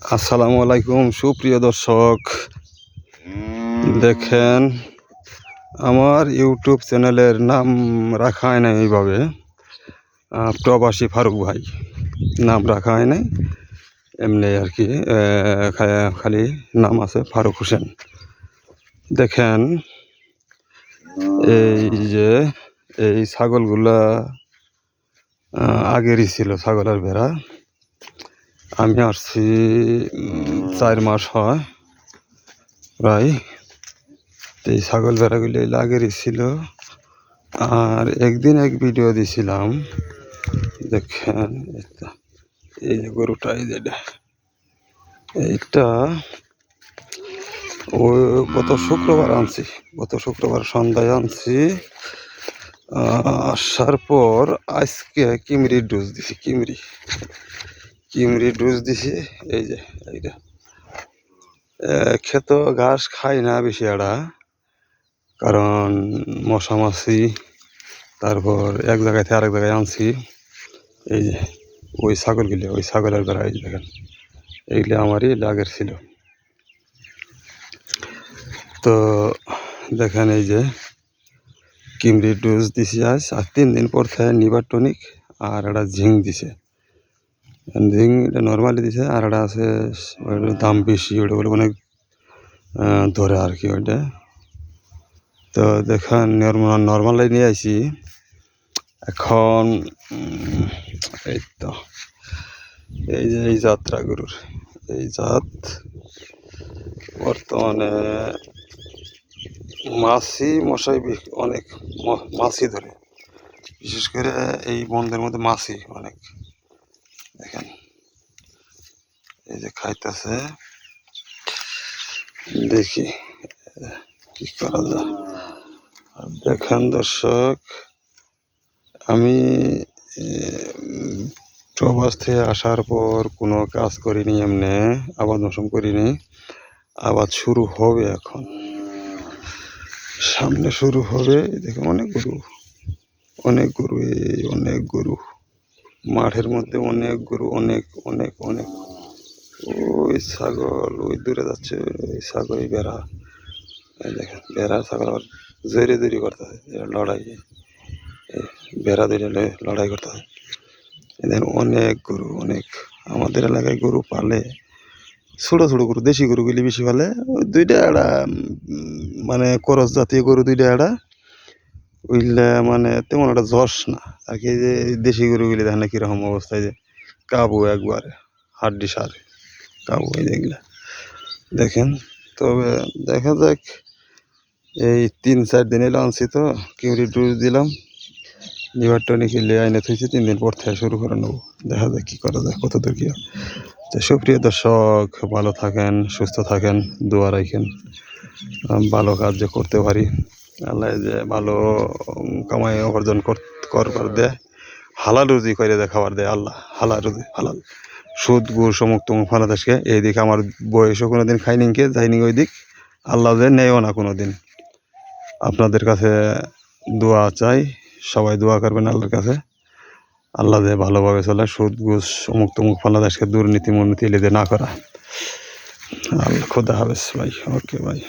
আসসালামু আলাইকুম সুপ্রিয় দর্শক, দেখেন আমার ইউটিউব চ্যানেলের নাম রাখা হয় নাই এইভাবে। প্রবাসী ফারুক ভাই নাম রাখা হয় নাই, এমনি আর কি। খালি নাম আছে ফারুক হোসেন। দেখেন এই যে এই ছাগলগুলা আগেরই ছিল ছাগলের ভেড়া। আমি আসছি 4 মাস হয় প্রায়। এই ছাগল ভেড়াগুলি আগেরই ছিল। আর একদিন এক ভিডিও দিছিলাম, দেখেন এই যে গরুটা, এই যেটা এইটা ও গত শুক্রবার আনছি, গত শুক্রবার সন্ধ্যায় আনছি। আসার পর আজকে কিমরির ডোজ দিছি, কিমরির ডোজ দিছি। এই যে এইটা খেত ঘাস খাই না বেশি এরা, কারণ মশা মাছি। তারপর এক জায়গায় থেকে আরেক জায়গায় আনছি। এই যে ওই ছাগলগুলি, ওই ছাগলের বেড়া, এই যে দেখেন এইগুলি আমারই আগের ছিল। তো দেখেন এই যে কিমরির ডোজ দিছি আজ, আর 3 দিন পর থেকে নিবার টনিক আর একটা ঝিঙ্ক দিছে। ঝিঙ্ক এটা নর্মালি দিছে, আর একটা আছে ওইটার দাম বেশি, ওটা বলে অনেক ধরে আর কি ওইটা। তো দেখেন নর্মালাই নিয়ে আসি এখন। এই তো এই যে এই যাত্রা গরুর এই জাত বর্তমানে মাছি মশাই অনেক মাছি ধরে, বিশেষ করে এই বন্ধের মধ্যে মাছি অনেক। দেখেন এই যে খাইতেছে, দেখি কি করা যায়। দেখেন দর্শক, আমি প্রবাস থেকে আসার পর কোনো কাজ করিনি, এমনি আবাদ মৌসুম করিনি। আবাদ শুরু হবে এখন, সামনে শুরু হবে। দেখুন অনেক গরু, অনেক গরু, এই অনেক গরু মাঠের মধ্যে, অনেক গরু, অনেক অনেক অনেক। ওই ছাগল ওই দূরে যাচ্ছে, ওই ছাগল বেড়া, দেখেন বেড়া ছাগল আবার জোরে জোরি করতেছে, লড়াই, বেড়া ধরে লড়াই করতে হয়। দেখেন অনেক গরু, অনেক। আমাদের এলাকায় গরু পালে ছোটো ছোটো গরু, দেশি গরুগুলি বেশি পালে। ওই 2টা একটা মানে করস জাতীয় গরু, 2টা একটা ওইগুলা মানে তেমন একটা যশ না আর কি। যে দেশি গরুগুলি দেখেন কীরকম অবস্থায়, যে কাবু একবারে হাড্ডি সারে কাবু, এই যেগুলা দেখেন। তবে দেখা যাক, এই 3-4 দিন এলো আনছি, তো কিমরি ডোজ দিলাম, লিভার টনিক এলে আইনে থুইছি। 3 দিন পর থেকে শুরু করে নেবো, দেখা যাক কী করা যায়, কত দূর কী হয়। তো সুপ্রিয় দর্শক, ভালো থাকেন, সুস্থ থাকেন, দোয়া রাখেন, ভালো কাজ যে করতে পারি। আল্লাহ যে ভালো কামাই উপার্জন করবার দেয়, হালাল রুজি করে দেয়, খাবার দেয় আল্লাহ, হালাল রুজি, হালাল। সুদ গুড় সমুক্ত ফানাদেশকে এই দিক আমার বয়সও কোনো দিন খাইনি, কে যাইনি ওই দিক, আল্লাহ যে নেয়ও না কোনো দিন। আপনাদের কাছে দোয়া চাই, সবাই দোয়া করবেন আল্লাহর কাছে, আল্লাহ যে ভালোভাবে চলে, সুদ ঘুষ মুক্ত বাংলাদেশকে দুর্নীতি মুর্নীতি এলে না করা। আল্লাহ, খোদা হাফেজ ভাই, ওকে ভাই।